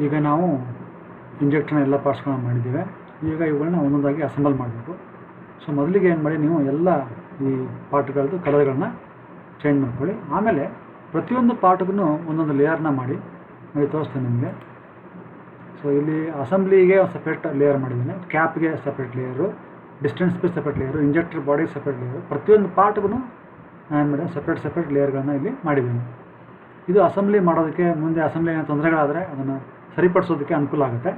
ಈಗ ನಾವು ಇಂಜೆಕ್ಟರ್ನ ಎಲ್ಲ ಪಾರ್ಟ್ಸ್ಗಳನ್ನ ಮಾಡಿದ್ದೇವೆ. ಈಗ ಇವುಗಳನ್ನ ಒಂದೊಂದಾಗಿ ಅಸೆಂಬಲ್ ಮಾಡಬೇಕು. ಸೊ ಮೊದಲಿಗೆ ಏನು ಮಾಡಿ, ನೀವು ಎಲ್ಲ ಈ ಪಾರ್ಟ್ಗಳದ್ದು ಕಲರ್ಗಳನ್ನ ಚೇಂಜ್ ಮಾಡ್ಕೊಳ್ಳಿ. ಆಮೇಲೆ ಪ್ರತಿಯೊಂದು ಪಾರ್ಟ್ಗೂ ಒಂದೊಂದು ಲೇಯರ್ನ ಮಾಡಿ ತೋರಿಸ್ತೇನೆ ನಿಮಗೆ. ಸೊ ಇಲ್ಲಿ ಅಸೆಂಬ್ಲಿಗೆ ಸಪ್ರೇಟ್ ಲೇಯರ್ ಮಾಡಿದ್ದೇನೆ, ಕ್ಯಾಪ್ಗೆ ಸಪ್ರೇಟ್ ಲೇಯರು, ಡಿಸ್ಟೆನ್ಸ್ಗೆ ಸಪ್ರೇಟ್ ಲೇಯರು, ಇಂಜೆಕ್ಟರ್ ಬಾಡಿಗೆ ಸಪ್ರೇಟ್ ಲೇಯರು, ಪ್ರತಿಯೊಂದು ಪಾರ್ಟ್ಗೂ ನಾನು ಮಾಡಿ ಸಪ್ರೇಟ್ ಲೇಯರ್ಗಳನ್ನ ಇಲ್ಲಿ ಮಾಡಿದ್ದೇನೆ. ಇದು ಅಸೆಂಬ್ಲಿ ಮಾಡೋದಕ್ಕೆ, ಮುಂದೆ ಅಸೆಂಬ್ಲಿ ಏನೋ ತೊಂದರೆಗಳಾದರೆ ಅದನ್ನು ಸರಿಪಡಿಸೋದಕ್ಕೆ ಅನುಕೂಲ ಆಗುತ್ತೆ.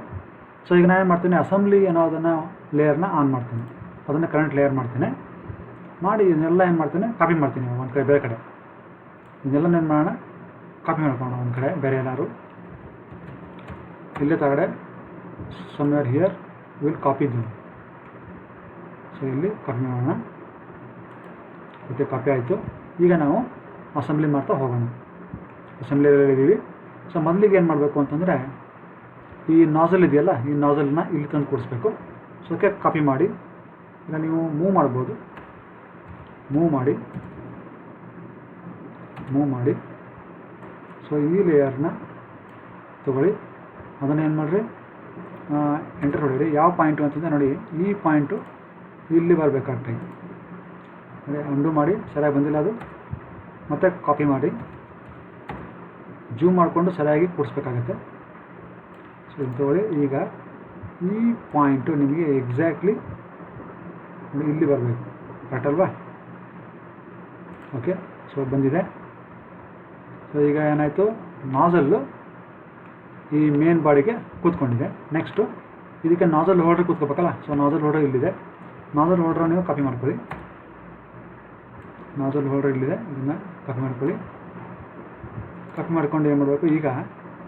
ಸೊ ಈಗ ನಾನು ಏನು ಮಾಡ್ತೀನಿ, ಅಸೆಂಬ್ಲಿ ಅನ್ನೋದನ್ನು ಲೇಯರ್ನ ಆನ್ ಮಾಡ್ತೀನಿ, ಅದನ್ನು ಕರೆಂಟ್ ಲೇಯರ್ ಮಾಡ್ತೀನಿ. ಮಾಡಿ ಇದನ್ನೆಲ್ಲ ಏನು ಮಾಡ್ತೀನಿ, ಕಾಪಿ ಮಾಡ್ತೀನಿ ಒಂದು ಕಡೆ ಬೇರೆ ಕಡೆ. ಇದನ್ನೆಲ್ಲ ಏನು ಮಾಡೋಣ, ಕಾಪಿ ಮಾಡ್ಕೊಳ್ಳೋಣ ಒಂದು ಕಡೆ ಬೇರೆ ಏನಾದ್ರು. ಇಲ್ಲೇ ತಗಡೆ somewhere here will copy them. So ಇಲ್ಲಿ ಕಾಪಿ ಮಾಡೋಣ. ಓಕೆ, ಕಾಪಿ ಆಯಿತು. ಈಗ ನಾವು ಅಸೆಂಬ್ಲಿ ಮಾಡ್ತಾ ಹೋಗೋಣ. ಅಸೆಂಬ್ಲಿಯಲ್ಲಿದ್ದೀವಿ. ಸೊ ಮೊದಲಿಗೆ ಏನು ಮಾಡಬೇಕು ಅಂತಂದರೆ, ಈ ನಾಜಲ್ ಇದೆಯಲ್ಲ, ಈ ನಾಜಲ್ನ ಇಲ್ಲಿ ತಂದು ಕೂಡಿಸ್ಬೇಕು. ಸೊ ಓಕೆ, ಕಾಪಿ ಮಾಡಿ. ಈಗ ನೀವು ಮೂವ್ ಮಾಡ್ಬೋದು, ಮೂವ್ ಮಾಡಿ. ಸೊ ಈ ಲೇಯರ್ನ ತೊಗೊಳ್ಳಿ, ಅದನ್ನು ಏನು ಮಾಡಿರಿ, ಎಂಟರ್ ಹೊಡೀರಿ. ಯಾವ ಪಾಯಿಂಟು ಅಂತಂದರೆ ನೋಡಿ, ಈ ಪಾಯಿಂಟು ಇಲ್ಲಿ ಬರಬೇಕಾಗ್ತದೆ. ಅದೇ ಅಂಡು ಮಾಡಿ, ಸರಿಯಾಗಿ ಬಂದಿಲ್ಲ ಅದು, ಮತ್ತು ಕಾಪಿ ಮಾಡಿ, ಜೂಮ್ ಮಾಡಿಕೊಂಡು ಸರಿಯಾಗಿ ಕೂಡಿಸ್ಬೇಕಾಗತ್ತೆ. ಸೊ ಇದು ತೊಗೊಳ್ಳಿ. ಈಗ ಈ ಪಾಯಿಂಟು ನಿಮಗೆ ಎಕ್ಸಾಕ್ಟ್ಲಿ ಇಲ್ಲಿ ಬರಬೇಕು, ಕರೆಕ್ಟ್ ಅಲ್ವಾ? ಓಕೆ, ಸೊ ಬಂದಿದೆ. ಸೊ ಈಗ ಏನಾಯಿತು, ನಾಜಲ್ಲು ಈ ಮೇನ್ ಬಾಡಿಗೆ ಕೂತ್ಕೊಂಡಿದೆ. ನೆಕ್ಸ್ಟು ಇದಕ್ಕೆ ನಾಜಲ್ ಹೋಲ್ಡರ್ ಕೂತ್ಕೋಬೇಕಲ್ಲ. ಸೊ ನಾಜಲ್ ಹೋಲ್ಡರ್ ಇಲ್ಲಿದೆ. ನಾಜಲ್ ಹೋಲ್ಡರ್ ನೀವು ಕಾಪಿ ಮಾಡ್ಕೊಳ್ಳಿ. ನಾಜಲ್ ಹೋಲ್ಡರ್ ಇಲ್ಲಿದೆ, ಇದನ್ನು ಕಾಪಿ ಮಾಡ್ಕೊಳ್ಳಿ. ಕಾಪಿ ಮಾಡ್ಕೊಂಡು ಏನು ಮಾಡಬೇಕು, ಈಗ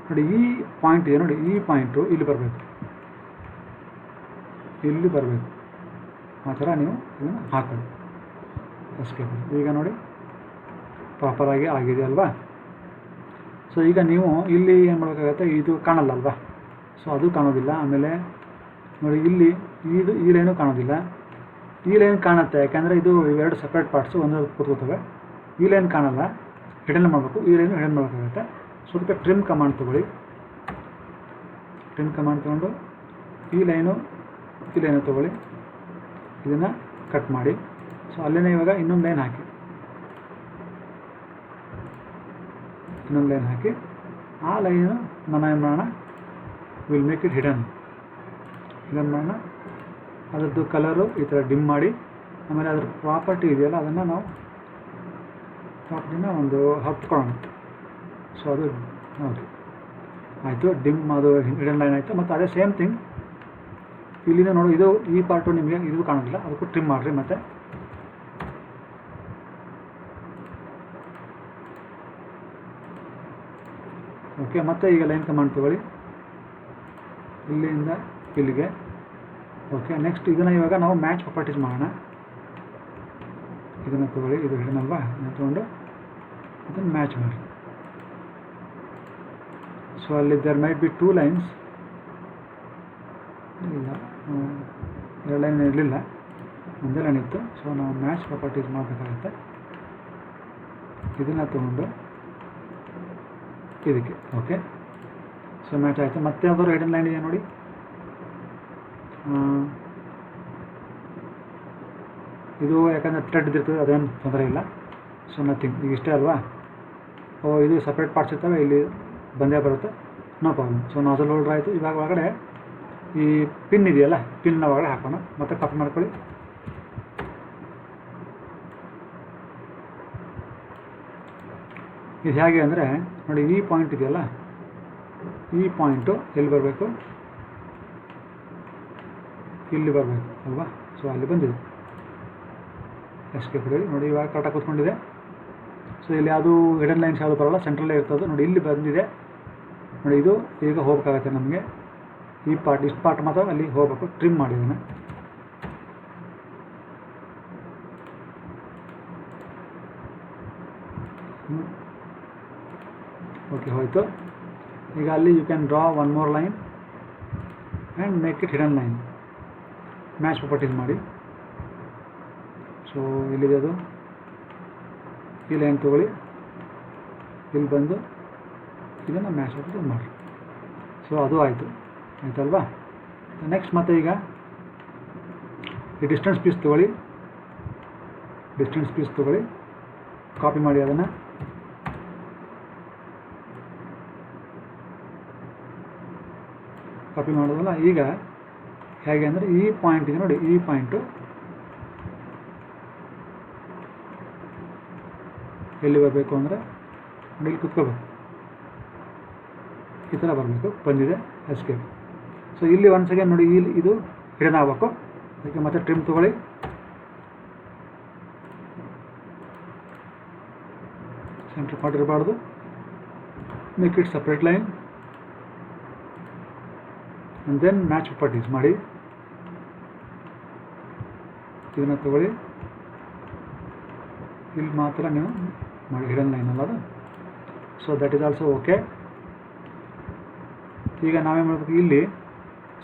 ನೋಡಿ ಈ ಪಾಯಿಂಟ್ ಇದೆ ನೋಡಿ, ಈ ಪಾಯಿಂಟು ಇಲ್ಲಿ ಬರಬೇಕು, ಆ ಥರ ನೀವು ಇದನ್ನು ಹಾಕೊಳ್ಳಿ. ಎಸ್ಕೇಪ್. ಈಗ ನೋಡಿ ಪ್ರಾಪರಾಗಿ ಆಗಿದೆ ಅಲ್ವಾ? ಸೊ ಈಗ ನೀವು ಇಲ್ಲಿ ಏನು ಮಾಡಬೇಕಾಗತ್ತೆ, ಇದು ಕಾಣಲ್ಲ ಅಲ್ವಾ? ಸೊ ಅದು ಕಾಣೋದಿಲ್ಲ. ಆಮೇಲೆ ನೋಡಿ ಇಲ್ಲಿ ಈ ಲೈನು ಕಾಣೋದಿಲ್ಲ, ಈ ಲೈನ್ ಕಾಣುತ್ತೆ. ಯಾಕೆಂದರೆ ಇದು ಇವೆರಡು ಸಪ್ರೇಟ್ ಪಾರ್ಟ್ಸು ಒಂದು ಕೂತ್ಕೋತವೆ. ಈ ಲೈನ್ ಕಾಣಲ್ಲ, ಹಿಡನ್ ಮಾಡಬೇಕು. ಈ ಲೈನು ಹಿಡನ್ ಮಾಡಬೇಕಾಗತ್ತೆ. ಸೊ ಅದಕ್ಕೆ ಟ್ರಿಮ್ ಕಮಾಂಡ್ ತೊಗೊಳ್ಳಿ. ಟ್ರಿಮ್ ಕಮಾಂಡ್ ತೊಗೊಂಡು ಈ ಲೈನು ತೊಗೊಳ್ಳಿ, ಇದನ್ನು ಕಟ್ ಮಾಡಿ. ಸೊ ಅಲ್ಲೇ ಇವಾಗ ಇನ್ನೊಂದು ಲೈನ್ ಹಾಕಿ, ಆ ಲೈನು ನಾನು ಏನು ಮಾಡೋಣ, ವಿಲ್ ಮೇಕ್ ಇಟ್ ಹಿಡನ್. ಇದನ್ನು ಮಾಡೋಣ, ಅದರದ್ದು ಕಲರು ಈ ಥರ ಡಿಮ್ ಮಾಡಿ. ಆಮೇಲೆ ಅದ್ರ ಪ್ರಾಪರ್ಟಿ ಇದೆಯಲ್ಲ, ಅದನ್ನು ನಾವು ಪ್ರಾಪರ್ಟಿನ ಒಂದು ಹತ್ಕೊಳ್ಳೋಣ. ಸೊ ಅದು ಓಕೆ ಆಯಿತು, ಡಿಮ್ ಅದು ಹಿಡನ್ ಲೈನ್ ಆಯಿತು. ಮತ್ತು ಅದೇ ಸೇಮ್ ಥಿಂಗ್ ಇಲ್ಲಿಂದ ನೋಡು, ಇದು ಈ ಪಾರ್ಟು ನಿಮಗೆ ಇದು ಕಾಣೋದಿಲ್ಲ, ಅದಕ್ಕೂ ಟ್ರಿಮ್ ಮಾಡಿರಿ. ಮತ್ತು ಓಕೆ, ಮತ್ತೆ ಈಗ ಲೈನ್ ಕಮಾಂಡ್ ತೊಗೊಳ್ಳಿ, ಇಲ್ಲಿಂದ ಇಲ್ಲಿಗೆ. ಓಕೆ, ನೆಕ್ಸ್ಟ್ ಇದನ್ನು ಇವಾಗ ನಾವು ಮ್ಯಾಚ್ ಪ್ರಾಪರ್ಟೀಸ್ ಮಾಡೋಣ. ಇದನ್ನು ತೊಗೊಳ್ಳಿ, ಇದು ಹಿಡನ್ ಅಲ್ವಾ, ಇದನ್ನು ತೊಗೊಂಡು ಇದನ್ನು ಮ್ಯಾಚ್ ಮಾಡಿ. ಸೊ ಅಲ್ಲಿ ದೇರ್ ಮೈಟ್ ಬಿ 2 ಲೈನ್ಸ್, ಇಲ್ಲ 2 ಲೈನ್ ಇರಲಿಲ್ಲ, ಒಂದೇ ಲೈನ್ ಇತ್ತು. ಸೊ ನಾವು ಮ್ಯಾಚ್ ಪ್ರಾಪರ್ಟೀಸ್ ಮಾಡಬೇಕಾಗುತ್ತೆ. ಇದನ್ನು ತೊಗೊಂಡು ಇದಕ್ಕೆ. ಓಕೆ, ಸೊ ಮ್ಯಾಚ್ ಆಯಿತು. ಮತ್ತೆ ಯಾವ್ದಾದ್ರು ಹಿಡನ್ ಲೈನ್ ಇದೆ ನೋಡಿ, ಇದು ಯಾಕಂದರೆ ಥ್ರೆಡ್ ಇದಿರ್ತದೆ, ಅದೇನು ತೊಂದರೆ ಇಲ್ಲ. ಸೊ ನಥಿಂಗ್, ಈಗ ಇಷ್ಟೇ ಅಲ್ವಾ? ಇದು ಸಪ್ರೇಟ್ ಪಾರ್ಟ್ಸ್ ಇರ್ತವೆ, ಇಲ್ಲಿ ಬಂದೇ ಬರುತ್ತೆ, no problem. So nozzle holder ಆಯಿತು. ಇವಾಗ ಒಳಗಡೆ ಈ ಪಿನ್ ಇದೆಯಲ್ಲ, ಪಿನ್ನ ಒಳಗಡೆ ಹಾಕೋಣ. ಮತ್ತೆ ಕಾಪಿ ಮಾಡ್ಕೊಳ್ಳಿ. ಇದು ಹೇಗೆ ಅಂದರೆ ನೋಡಿ, ಈ ಪಾಯಿಂಟ್ ಇದೆಯಲ್ಲ, ಈ ಪಾಯಿಂಟು ಎಲ್ಲಿ ಬರಬೇಕು, ಇಲ್ಲಿ ಬರಬೇಕು ಅಲ್ವಾ? ಸೊ ಅಲ್ಲಿ ಬಂದಿದೆ. ಎಸ್ಕೇಪ್ ಹೊಡಿ. ನೋಡಿ ಇವಾಗ ಕರೆಕ್ಟಾಗಿ ಕೂತ್ಕೊಂಡಿದೆ. ಸೊ ಇಲ್ಲಿ ಯಾವುದು ಹಿಡನ್ ಲೈನ್ಸ್ ಯಾವುದು ಬರೋಲ್ಲ, ಸೆಂಟ್ರಲ್ಲೇ ಇರ್ತದೆ ನೋಡಿ, ಇಲ್ಲಿ ಬಂದಿದೆ ನೋಡಿ. ಇದು ಈಗ ಹೋಗಬೇಕಾಗತ್ತೆ ನಮಗೆ, ಈ ಪಾರ್ಟ್ ಇಷ್ಟು ಪಾರ್ಟ್ ಮಾತ್ರ ಅಲ್ಲಿ ಹೋಗಬೇಕು. ಟ್ರಿಮ್ ಮಾಡಿದ್ದೇನೆ. ಓಕೆ, ಹೋಯಿತು. ಈಗ ಅಲ್ಲಿ you can draw 1 more line and make it hidden line. Match properties ಮಾಡಿ. ಸೊ ಇಲ್ಲಿದೆ ಅದು, ಈ ಲೈನ್ ತೊಗೊಳ್ಳಿ, ಇಲ್ಲಿ ಬಂದು ಇದನ್ನು ಮ್ಯಾಚ್ ಪ್ರಾಪರ್ಟೀಸ್ ಮಾಡಿ. ಸೊ ಅದು ಆಯಿತು, ಆಯ್ತಲ್ವಾ. ನೆಕ್ಸ್ಟ್ ಮತ್ತೆ ಈಗ ಈ ಡಿಸ್ಟೆನ್ಸ್ ಪೀಸ್ ತೊಗೊಳ್ಳಿ, ಕಾಪಿ ಮಾಡಿ ಅದನ್ನು ಕಾಪಿ ಮಾಡೋದಲ್ಲ. ಈಗ ಹೇಗೆ ಅಂದರೆ ಈ ಪಾಯಿಂಟಿಗೆ ನೋಡಿ, ಈ ಪಾಯಿಂಟು ಎಲ್ಲಿ ಬರಬೇಕು ಅಂದರೆ ನೋಡಿ ಇಲ್ಲಿ ಕುತ್ಕೋಬೇಕು, ಈ ಥರ ಬರಬೇಕು. ಬಂದಿದೆ, ಎಸ್ಕೇಪ್. ಸೊ ಇಲ್ಲಿ ಒನ್ಸ್ ಅಗೇನ್ ನೋಡಿ, ಇಲ್ಲಿ ಇದು ಹಿಡನ್ ಆಗಬೇಕು. ಅದಕ್ಕೆ ಮತ್ತೆ ಟ್ರಿಮ್ ತೊಗೊಳ್ಳಿ, ಸೆಂಟ್ರ್ ಪಾರ್ಟ್ ಇರಬಾರ್ದು. Make it separate line and then match properties ಮಾಡಿ, ಇದನ್ನು ತಗೊಳ್ಳಿ. ಇಲ್ಲಿ ಮಾತ್ರ ನೀವು ಮಾಡಿ, ಹಿಡನ್ ಲೈನ್ ಅಲ್ಲ ಅದು. So that is also okay. ಈಗ ನಾವೇನು ಮಾಡಬೇಕು, ಇಲ್ಲಿ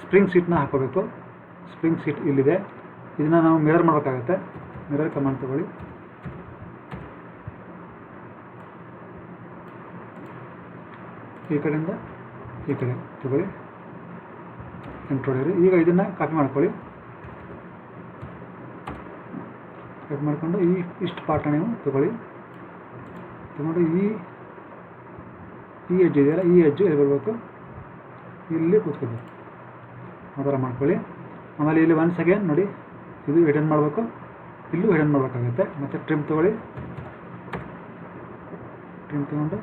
ಸ್ಪ್ರಿಂಗ್ ಸೀಟ್ನ ಹಾಕೋಬೇಕು. ಸ್ಪ್ರಿಂಗ್ ಸೀಟ್ ಇಲ್ಲಿದೆ, ಇದನ್ನು ನಾವು ಮಿರರ್ ಮಾಡಬೇಕಾಗತ್ತೆ. ಮಿರರ್ ಕಮಾಂಡ್ ತಗೊಳ್ಳಿ, ಈ ಕಡೆಯಿಂದ ಈ ಕಡೆ ತಗೊಳ್ಳಿ, ಎಂಟ್ರೋಡಿರಿ. ಈಗ ಇದನ್ನು ಕಾಪಿ ಮಾಡ್ಕೊಳ್ಳಿ. ಕಾಪಿ ಮಾಡಿಕೊಂಡು ಇಷ್ಟು ಪಾರ್ಟ್ನ ನೀವು ತಗೊಳ್ಳಿ. ತಗೊಂಡು ಈ ಎಜ್ಜು ಇದೆಯಲ್ಲ, ಈ ಎಜ್ಜು ಎಲ್ಲಿ ಬರಬೇಕು, ಇಲ್ಲಿ ಕೂತ್ಕೋಬೇಕು. ಆ ಥರ ಮಾಡ್ಕೊಳ್ಳಿ. ಆಮೇಲೆ ಇಲ್ಲಿ ಒನ್ಸ್ ಅಗೇನ್ ನೋಡಿ, ಇದು ಹಿಡನ್ ಮಾಡಬೇಕು, ಇಲ್ಲೂ ಹಿಡನ್ ಮಾಡಬೇಕಾಗುತ್ತೆ. ಮತ್ತು ಟ್ರಿಮ್ ತೊಗೊಳ್ಳಿ. ಟ್ರಿಮ್ ತೊಗೊಂಡು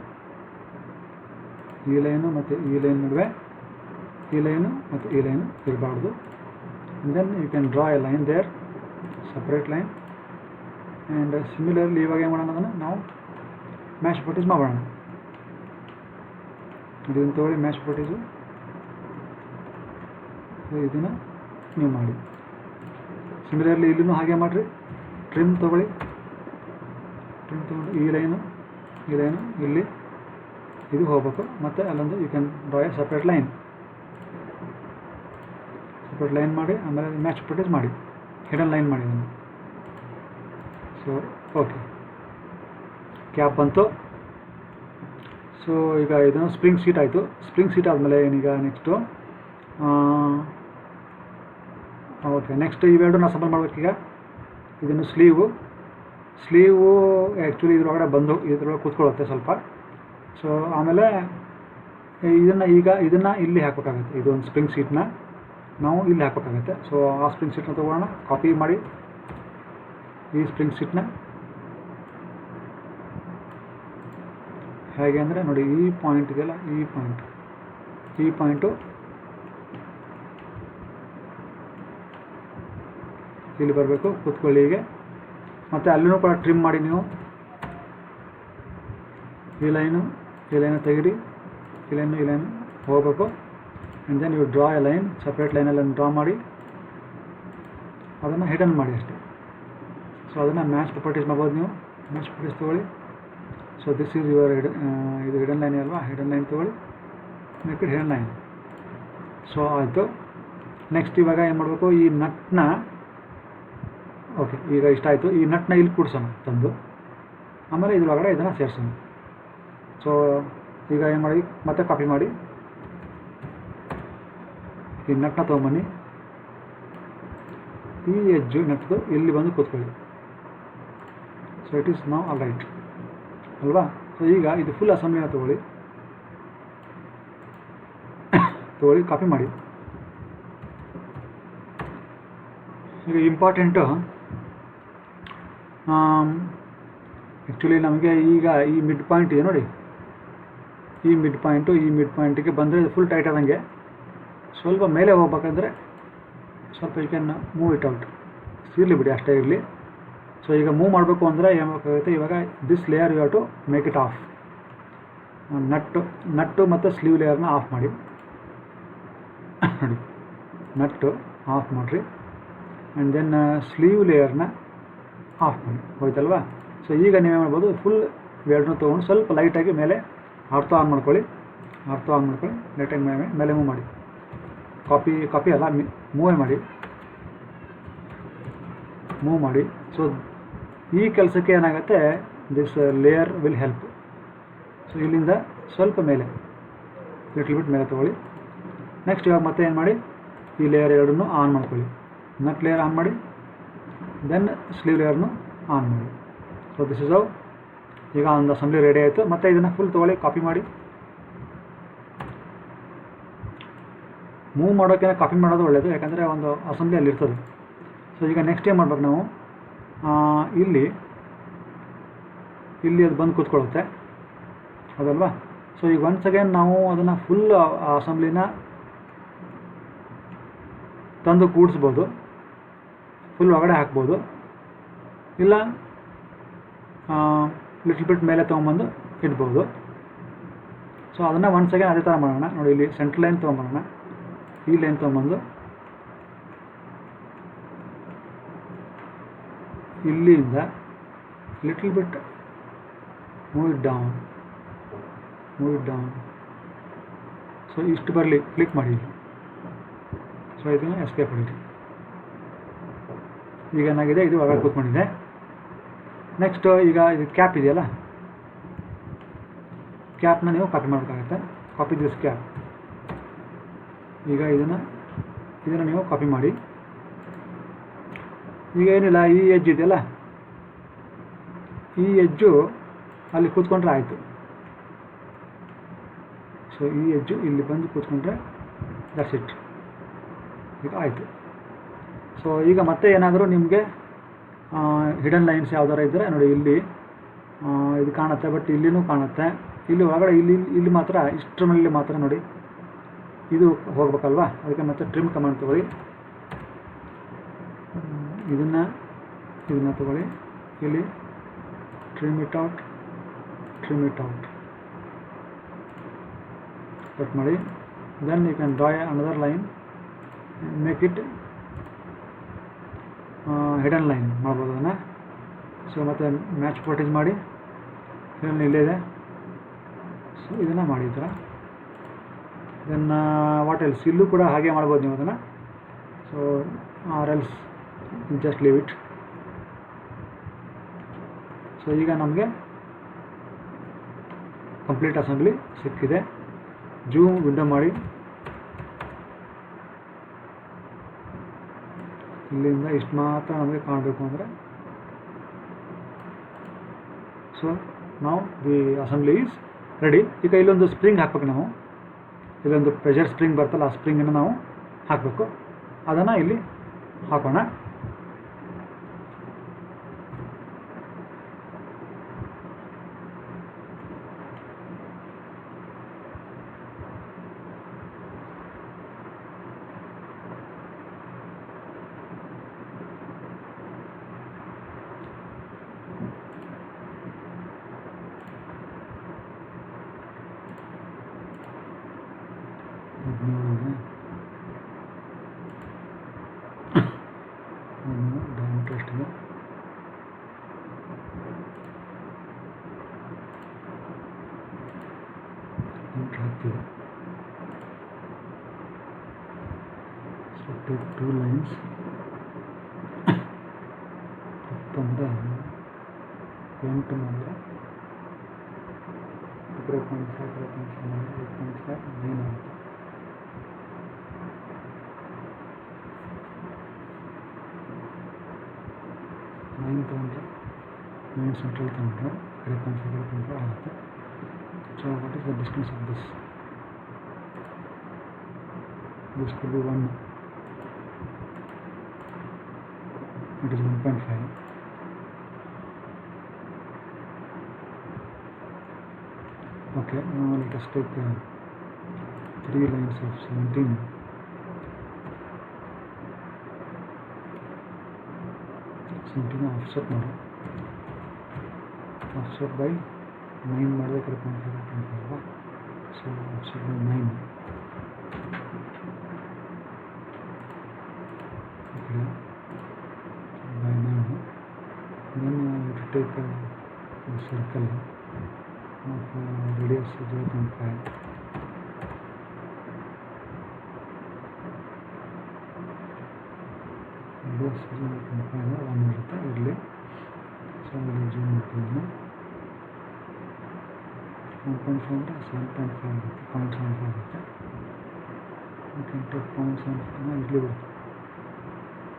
ಈ ಲೈನು ಮತ್ತು ಈ ಲೈನ್ ನಡುವೆ ಈ ಲೈನು ಮತ್ತು ಈ ಲೈನು ಇರಬಾರ್ದು. Then you can draw a line there, separate line. And similarly ಇವಾಗ ಏನು ಮಾಡೋಣ, ಅದನ್ನು ನಾವು ಮ್ಯಾಶ್ ಪ್ರಾಪರ್ಟೀಸ್ ಮಾಡೋಣ. ಇದನ್ನು ತೊಗೊಳ್ಳಿ, ಮ್ಯಾಶ್ ಪ್ರಾಪರ್ಟೀಸು. ಇದನ್ನು ನೀವು ಮಾಡಿ. ಸಿಮಿಲರ್ಲಿ ಇಲ್ಲಿನೂ ಹಾಗೆ ಮಾಡಿರಿ. ಟ್ರಿಮ್ ತೊಗೊಳ್ಳಿ, ಟ್ರಿಮ್ ತೊಗೊಂಡು ಈ ಲೈನು ಇಲ್ಲಿ ಇದು ಹೋಗಬೇಕು. ಮತ್ತು ಅಲ್ಲೊಂದು you can draw a separate line ಮಾಡಿ. ಆಮೇಲೆ ಮ್ಯಾಚ್ ಪ್ರಾಪರ್ಟೀಸ್ ಮಾಡಿ, ಹಿಡನ್ ಲೈನ್ ಮಾಡಿ ಅದನ್ನು. ಸೊ ಓಕೆ, ಕ್ಯಾಪ್ ಬಂತು. ಸೊ ಈಗ ಇದನ್ನು ಸ್ಪ್ರಿಂಗ್ ಸೀಟ್ ಆಯಿತು. ಸ್ಪ್ರಿಂಗ್ ಸೀಟ್ ಆದಮೇಲೆ ಏನೀಗ ನೆಕ್ಸ್ಟು ಓಕೆ, ನೆಕ್ಸ್ಟ್ ಇವೆರಡನ್ನ ಅಸೆಂಬಲ್ ಮಾಡಬೇಕೀಗ. ಇದನ್ನು ಸ್ಲೀವು ಆ್ಯಕ್ಚುಲಿ ಇದ್ರೊಳಗಡೆ ಬಂದು ಇದ್ರೊಳಗೆ ಕೂತ್ಕೊಳ್ಳುತ್ತೆ ಸ್ವಲ್ಪ. ಸೊ ಆಮೇಲೆ ಇದನ್ನು ಇಲ್ಲಿ ಹಾಕಬೇಕಾಗುತ್ತೆ. ಇದೊಂದು ಸ್ಪ್ರಿಂಗ್ ಸೀಟ್ನ ನಾವು ಇಲ್ಲಿ ಹಾಕಬೇಕಾಗುತ್ತೆ. ಸೊ ಆ ಸ್ಪ್ರಿಂಗ್ ಸೀಟ್ನ ತೊಗೊಳ್ಳೋಣ, ಕಾಪಿ ಮಾಡಿ ಈ ಸ್ಪ್ರಿಂಗ್ ಸೀಟ್ನ. ಹೇಗೆ ಅಂದರೆ ನೋಡಿ, ಈ ಪಾಯಿಂಟ್ ಇದೆಯಲ್ಲ, ಈ ಪಾಯಿಂಟು ಇಲ್ಲಿ ಬರಬೇಕು, ಕೂತ್ಕೊಳ್ಳಿ ಹೀಗೆ. ಮತ್ತು ಅಲ್ಲಿನೂ ಕೂಡ ಟ್ರಿಮ್ ಮಾಡಿ ನೀವು. ಈ ಲೈನು ತೆಗೀರಿ, ಈ ಲೈನು ಹೋಗಬೇಕು. And then you draw a line, separate ಲೈನಲ್ಲಿ ಡ್ರಾ ಮಾಡಿ, ಅದನ್ನು ಹಿಡನ್ ಮಾಡಿ ಅಷ್ಟೇ. ಸೊ ಅದನ್ನು ಮ್ಯಾಚ್ ಪ್ರಾಪರ್ಟೀಸ್ ಮಾಡ್ಬೋದು ನೀವು. ಮ್ಯಾಚ್ ಪ್ರಾಪರ್ಟೀಸ್ ತೊಗೊಳ್ಳಿ. ಸೊ ದಿಸ್ ಈಸ್ ಯುವರ್ ಇದು ಹಿಡನ್ ಲೈನ್ ಅಲ್ವಾ, ಹಿಡನ್ ಲೈನ್ ತೊಗೊಳ್ಳಿ, make it hidden line. So ಆಯಿತು. ನೆಕ್ಸ್ಟ್ ಇವಾಗ ಏನು ಮಾಡಬೇಕು, ಈ ನಟ್ನ ಓಕೆ, ಈಗ ಇಷ್ಟ ಆಯಿತು. ಈ ನಟ್ನ ಇಲ್ಲಿ ಕೂಡಿಸೋಣ ತಂದು, ಆಮೇಲೆ ಇದ್ರೊಳಗಡೆ ಇದನ್ನು ಸೇರಿಸೋಣ. ಸೊ ಈಗ ಏನು ಮಾಡಿ, ಮತ್ತೆ ಕಾಪಿ ಮಾಡಿ ಈ ನಟ್ನ ತೊಗೊಂಬನ್ನಿ. ಈ ಎಜ್ಜು ನಟ್ದು ಇಲ್ಲಿ ಬಂದು ಕೂತ್ಕೊಳ್ಳಿ. So it is now all right ಅಲ್ವಾ. ಸೊ ಈಗ ಇದು ಫುಲ್ ಅಸೆಂಬ್ಲಿನ ತೊಗೊಳ್ಳಿ, ಕಾಪಿ ಮಾಡಿ. ಈಗ ಇಂಪಾರ್ಟೆಂಟು ಆ್ಯಕ್ಚುಲಿ ನಮಗೆ ಈಗ ಈ ಮಿಡ್ ಪಾಯಿಂಟ್ ಇದೆ ನೋಡಿ, ಈ ಮಿಡ್ ಪಾಯಿಂಟಿಗೆ ಬಂದರೆ ಫುಲ್ ಟೈಟ್ ಆದಂಗೆ. ಸ್ವಲ್ಪ ಮೇಲೆ ಹೋಗ್ಬೇಕಂದ್ರೆ ಸ್ವಲ್ಪ you can move it out, ಇರಲಿ ಬಿಡಿ, ಅಷ್ಟೇ ಇರಲಿ. ಸೊ ಈಗ ಮೂವ್ ಮಾಡಬೇಕು ಅಂದರೆ ಏನು ಮಾಡಬೇಕಾಗುತ್ತೆ, ಇವಾಗ this layer you have to make it off. Nut ಮತ್ತು ಸ್ಲೀವ್ ಲೇಯರ್ನ ಆಫ್ ಮಾಡಿ ನೋಡಿ, ನಟ್ಟು ಆಫ್ ಮಾಡಿರಿ. ಆ್ಯಂಡ್ ದೆನ್ ಸ್ಲೀವ್ ಲೇಯರ್ನ ಆಫ್ ಮಾಡಿ, ಹೋಯ್ತಲ್ವಾ. ಸೊ ಈಗ ನೀವೇ ಮಾಡ್ಬೋದು, ಫುಲ್ ಎರಡನ್ನೂ ತೊಗೊಂಡು ಸ್ವಲ್ಪ ಲೈಟಾಗಿ ಮೇಲೆ ಆರ್ಥೋ ಆನ್ ಮಾಡ್ಕೊಳ್ಳಿ, ಲೈಟಾಗಿ ಮೇಲೆ ಮೂವ್ ಮಾಡಿ. ಕಾಪಿ ಅಲ್ಲ, ಮೂವೇ ಮಾಡಿ. ಸೊ ಈ ಕೆಲಸಕ್ಕೆ ಏನಾಗುತ್ತೆ, this layer will help. So ಇಲ್ಲಿಂದ ಸ್ವಲ್ಪ ಮೇಲೆ ಲಿಟಲ್ ಬಿಟ್ ಮೇಲೆ ತೊಗೊಳ್ಳಿ. ನೆಕ್ಸ್ಟ್ ಇವಾಗ ಮತ್ತೆ ಏನು ಮಾಡಿ, ಈ ಲೇಯರ್ ಎರಡನ್ನೂ ಆನ್ ಮಾಡ್ಕೊಳ್ಳಿ. ನಟ್ ಲೇಯರ್ ಆನ್ ಮಾಡಿ, ದೆನ್ ಸ್ಲೀವ್ ಲೇಯರ್ನು ಆನ್ ಮಾಡಿ. So this is how. ಈಗ ಒಂದು ಅಸೆಂಬ್ಲಿ ರೆಡಿ ಆಯಿತು. ಮತ್ತು ಇದನ್ನು ಫುಲ್ ತೊಗೊಳ್ಳಿ, ಕಾಪಿ ಮಾಡಿ. ಮೂವ್ ಮಾಡೋಕ್ಕಿಂತ ಕಾಪಿ ಮಾಡೋದು ಒಳ್ಳೆಯದು, ಯಾಕಂದರೆ ಒಂದು ಅಸೆಂಬ್ಲಿ ಅಲ್ಲಿರ್ತದೆ. ಸೊ ಈಗ ನೆಕ್ಸ್ಟ್ ಏನು ಮಾಡ್ಬೇಕು ನಾವು, ಇಲ್ಲಿ ಅದು ಬಂದು ಕೂತ್ಕೊಳ್ಳುತ್ತೆ, ಹೌದಲ್ವಾ? ಸೊ ಈಗ ಒನ್ಸ್ ಅಗೇನ್ ನಾವು ಅದನ್ನು ಫುಲ್ ಅಸೆಂಬ್ಲಿನ ತಂದು ಕೂಡಿಸ್ಬೋದು, ಫುಲ್ ಒಳಗಡೆ ಹಾಕ್ಬೋದು, ಇಲ್ಲ ಲಿಟ್ಲ್ ಬಿಟ್ ಮೇಲೆ ತೊಗೊಂಬಂದು ಇಡ್ಬೋದು. ಸೊ ಅದನ್ನು ಒನ್ಸ್ ಅಗೇನ್ ಅದೇ ಥರ ಮಾಡೋಣ. ನೋಡಿ, ಇಲ್ಲಿ ಸೆಂಟ್ರ್ ಲೈನ್ ತೊಗೊಂಬರೋಣ, ಈ ಲೈನ್ ತೊಗೊಂಬಂದು ಇಲ್ಲಿಂದ little bit move it down. So ಇಷ್ಟು ಬರಲಿ, ಕ್ಲಿಕ್ ಮಾಡಿ. ಸೊ ಇದನ್ನು ಎಸ್ಕೇಪ್ ಹೊಡೀರಿ. ಈಗ ಏನಾಗಿದೆ, ಇದು ಒಳಗಡೆ ಕೂತ್ಕೊಂಡಿದೆ. ನೆಕ್ಸ್ಟ್ ಈಗ ಇದು ಕ್ಯಾಪ್ ಇದೆಯಲ್ಲ, ಕ್ಯಾಪ್ನ ನೀವು ಕಾಪಿ ಮಾಡಬೇಕಾಗತ್ತೆ. Copy this cap. ಈಗ ಇದನ್ನು ನೀವು ಕಾಪಿ ಮಾಡಿ. ಈಗ ಏನಿಲ್ಲ, ಈ ಎಜ್ ಇದೆಯಲ್ಲ, ಈ ಎಜ್ಜು ಅಲ್ಲಿ ಕೂತ್ಕೊಂಡ್ರೆ ಆಯಿತು. ಸೊ ಈ ಎಜ್ಜು ಇಲ್ಲಿ ಬಂದು ಕೂತ್ಕೊಂಡ್ರೆ ದಟ್ಸ್ ಇಟ್, ಈಗ ಆಯಿತು. ಸೊ ಈಗ ಮತ್ತೆ ಏನಾದರೂ ನಿಮಗೆ ಹಿಡನ್ ಲೈನ್ಸ್ ಯಾವ್ದಾರು ಇದ್ದರೆ ನೋಡಿ, ಇಲ್ಲಿ ಇದು ಕಾಣುತ್ತೆ, ಬಟ್ ಇಲ್ಲಿನೂ ಕಾಣುತ್ತೆ. ಇಲ್ಲಿ ಒಳಗಡೆ ಇಲ್ಲಿ ಮಾತ್ರ, ಇಷ್ಟರ ಮೇಲೆ ಮಾತ್ರ ನೋಡಿ ಇದು ಹೋಗ್ಬೇಕಲ್ವಾ, ಅದಕ್ಕೆ ಮತ್ತೆ ಟ್ರಿಮ್ ಕಮಾಂಡ್ ತೊಗೊಳ್ಳಿ. ಇದನ್ನು ತೊಗೊಳ್ಳಿ, ಇಲ್ಲಿ ಟ್ರಿಮ್ ಇಟ್ ಔಟ್ ಕಟ್ ಮಾಡಿ. Then you can draw another line, make it hidden line ಮಾಡ್ಬೋದು ಅದನ್ನು. ಸೊ ಮತ್ತು ಮ್ಯಾಚ್ ಪ್ರಾಪರ್ಟೀಸ್ ಮಾಡಿ, ಇಲ್ಲೇ ಇದೆ. ಸೊ ಇದನ್ನು ಮಾಡಿ ಈ ಥರ. ದೆನ್ ವಾಟ್ ಎಲ್ಸ್, ಇಲ್ಲೂ ಕೂಡ ಹಾಗೆ ಮಾಡ್ಬೋದು ನೀವು ಅದನ್ನು. So or else just leave it. So ಈಗ ನಮಗೆ ಕಂಪ್ಲೀಟ್ ಅಸೆಂಬ್ಲಿ ಸಿಕ್ಕಿದೆ. ಜೂಮ್ ವಿಂಡೋ ಮಾಡಿ, ಇಲ್ಲಿಂದ ಇಷ್ಟು ಮಾತ್ರ ನಮಗೆ ಕಾಣಬೇಕು ಅಂದರೆ. ಸೊ ನಾವು ದಿ ಅಸೆಂಬ್ಲಿ ಈಸ್ ರೆಡಿ. ಈಗ ಇಲ್ಲೊಂದು ಸ್ಪ್ರಿಂಗ್ ಹಾಕ್ಬೇಕು ನಾವು, ಇಲ್ಲೊಂದು ಪ್ರೆಷರ್ ಸ್ಪ್ರಿಂಗ್ ಬರ್ತಲ್ಲ, ಆ ಸ್ಪ್ರಿಂಗನ್ನು ನಾವು ಹಾಕಬೇಕು. ಅದನ್ನು ಇಲ್ಲಿ ಹಾಕೋಣ. ಡಯಾಮೀಟರ್ ಎಷ್ಟಿದೆ, ಹಾಕ್ತೀವಿ. So take 2 lines. 10 ಅಂದರೆ 8 ಮಾಡಿದ್ರೆ 8.5 9 ಆಗುತ್ತೆ. ತೊಗೊಂಡ್ರೆ 9 ಸೆಂಟ್ರಲ್ ತೊಗೊಂಡ್ರೆ 8.5 ಆಗುತ್ತೆ. So what is the distance of this? This could be 1. It is 1.5. Okay, now let us take 3 lines of 17. Offset ಮಾಡಿ, ಆಫ್ಸೆಟ್ ಬೈ 9 ಮಾಡಿದ್ರೆ 3.5 ಅಲ್ವಾ. So offset by 9 by 9. Then you have to take a circle of radius 0.5. Radius 0.5 1 ಇರುತ್ತೆ ಇರಲಿ. So ಇಲ್ಲಿ zoom ಮಾಡ್ತಿದ್ದೀನಿ. 1.5 ಅಂದರೆ 7.5 ಆಗುತ್ತೆ, 0.75 ಆಗುತ್ತೆ. 28.7 ಇರಲಿ ಬಿಡು.